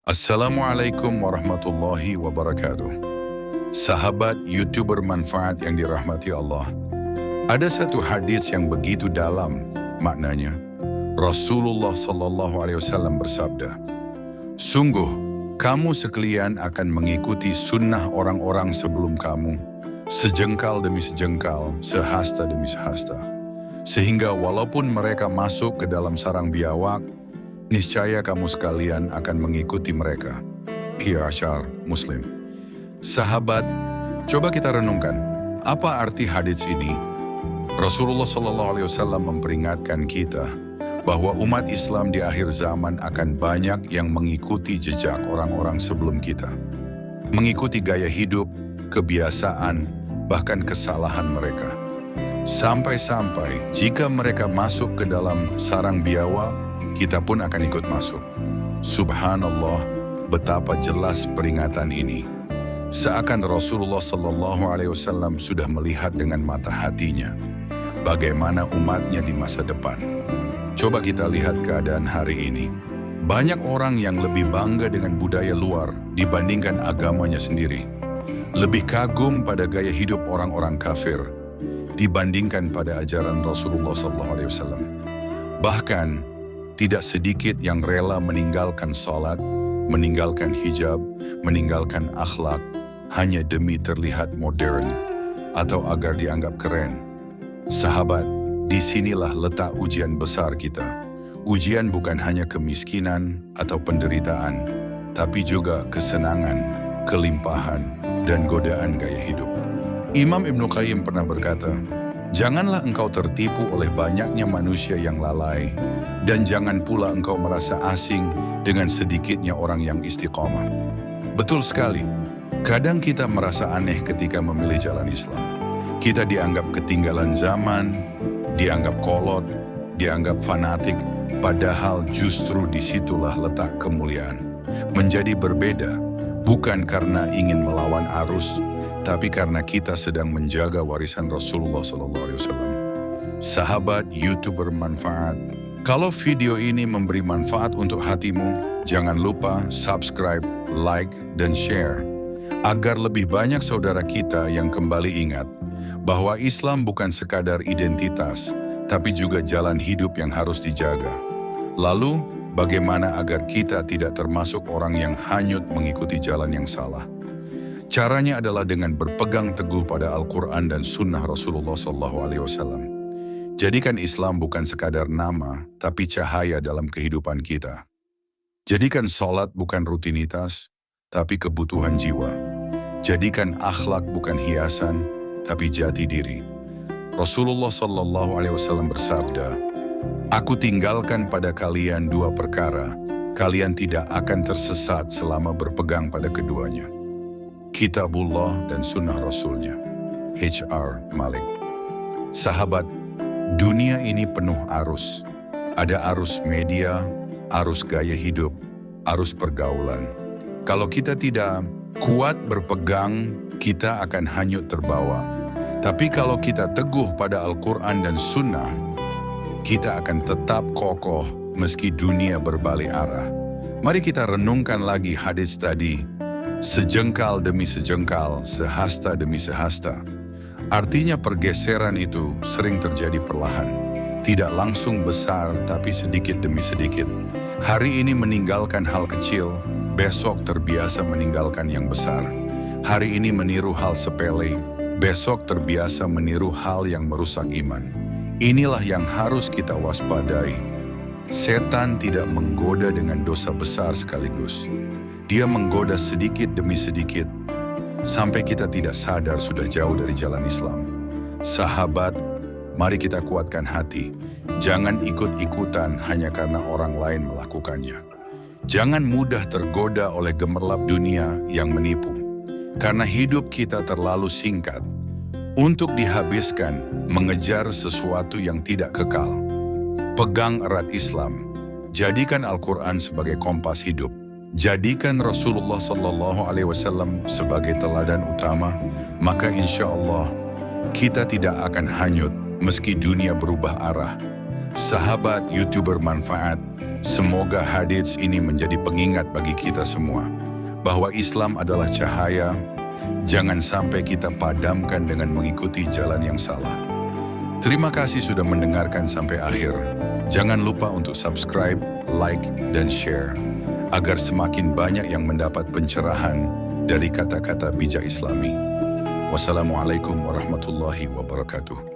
Assalamualaikum warahmatullahi wabarakatuh. Sahabat YouTuber manfaat yang dirahmati Allah. Ada satu hadis yang begitu dalam maknanya. Rasulullah SAW bersabda, "Sungguh, kamu sekalian akan mengikuti sunnah orang-orang sebelum kamu, sejengkal demi sejengkal, sehasta demi sehasta. Sehingga walaupun mereka masuk ke dalam sarang biawak, niscaya kamu sekalian akan mengikuti mereka." Ya Asyar Muslim. Sahabat, coba kita renungkan, apa arti hadits ini? Rasulullah SAW memperingatkan kita bahwa umat Islam di akhir zaman akan banyak yang mengikuti jejak orang-orang sebelum kita. Mengikuti gaya hidup, kebiasaan, bahkan kesalahan mereka. Sampai-sampai jika mereka masuk ke dalam sarang biawak, kita pun akan ikut masuk. Subhanallah, betapa jelas peringatan ini. Seakan Rasulullah SAW sudah melihat dengan mata hatinya bagaimana umatnya di masa depan. Coba kita lihat keadaan hari ini. Banyak orang yang lebih bangga dengan budaya luar dibandingkan agamanya sendiri. Lebih kagum pada gaya hidup orang-orang kafir dibandingkan pada ajaran Rasulullah SAW. Bahkan, tidak sedikit yang rela meninggalkan salat, meninggalkan hijab, meninggalkan akhlak, hanya demi terlihat modern atau agar dianggap keren. Sahabat, disinilah letak ujian besar kita. Ujian bukan hanya kemiskinan atau penderitaan, tapi juga kesenangan, kelimpahan, dan godaan gaya hidup. Imam Ibnu Qayyim pernah berkata, "Janganlah engkau tertipu oleh banyaknya manusia yang lalai, dan jangan pula engkau merasa asing dengan sedikitnya orang yang istiqomah." Betul sekali, kadang kita merasa aneh ketika memilih jalan Islam. Kita dianggap ketinggalan zaman, dianggap kolot, dianggap fanatik, padahal justru disitulah letak kemuliaan. Menjadi berbeda, bukan karena ingin melawan arus, tapi karena kita sedang menjaga warisan Rasulullah SAW. Sahabat YouTuber manfaat, kalau video ini memberi manfaat untuk hatimu, jangan lupa subscribe, like, dan share, agar lebih banyak saudara kita yang kembali ingat bahwa Islam bukan sekadar identitas, tapi juga jalan hidup yang harus dijaga. Lalu, bagaimana agar kita tidak termasuk orang yang hanyut mengikuti jalan yang salah? Caranya adalah dengan berpegang teguh pada Al-Quran dan Sunnah Rasulullah SAW. Jadikan Islam bukan sekadar nama, tapi cahaya dalam kehidupan kita. Jadikan sholat bukan rutinitas, tapi kebutuhan jiwa. Jadikan akhlak bukan hiasan, tapi jati diri. Rasulullah SAW bersabda, "Aku tinggalkan pada kalian dua perkara, kalian tidak akan tersesat selama berpegang pada keduanya. Kitabullah dan sunnah Rasulnya." H.R. Malik. Sahabat, dunia ini penuh arus. Ada arus media, arus gaya hidup, arus pergaulan. Kalau kita tidak kuat berpegang, kita akan hanyut terbawa. Tapi kalau kita teguh pada Al-Quran dan Sunnah, kita akan tetap kokoh meski dunia berbalik arah. Mari kita renungkan lagi hadis tadi. Sejengkal demi sejengkal, sehasta demi sehasta. Artinya pergeseran itu sering terjadi perlahan. Tidak langsung besar, tapi sedikit demi sedikit. Hari ini meninggalkan hal kecil, besok terbiasa meninggalkan yang besar. Hari ini meniru hal sepele, besok terbiasa meniru hal yang merusak iman. Inilah yang harus kita waspadai. Setan tidak menggoda dengan dosa besar sekaligus. Dia menggoda sedikit demi sedikit, sampai kita tidak sadar sudah jauh dari jalan Islam. Sahabat, mari kita kuatkan hati. Jangan ikut-ikutan hanya karena orang lain melakukannya. Jangan mudah tergoda oleh gemerlap dunia yang menipu. Karena hidup kita terlalu singkat untuk dihabiskan mengejar sesuatu yang tidak kekal. Pegang erat Islam. Jadikan Al-Quran sebagai kompas hidup. Jadikan Rasulullah SAW sebagai teladan utama, maka insya Allah kita tidak akan hanyut meski dunia berubah arah. Sahabat YouTuber manfaat, Semoga hadits ini menjadi pengingat bagi kita semua bahwa Islam adalah cahaya. Jangan sampai kita padamkan dengan mengikuti jalan yang salah. Terima kasih sudah mendengarkan sampai akhir. Jangan lupa untuk subscribe, like, dan share agar semakin banyak yang mendapat pencerahan dari kata-kata bijak Islami. Wassalamualaikum warahmatullahi wabarakatuh.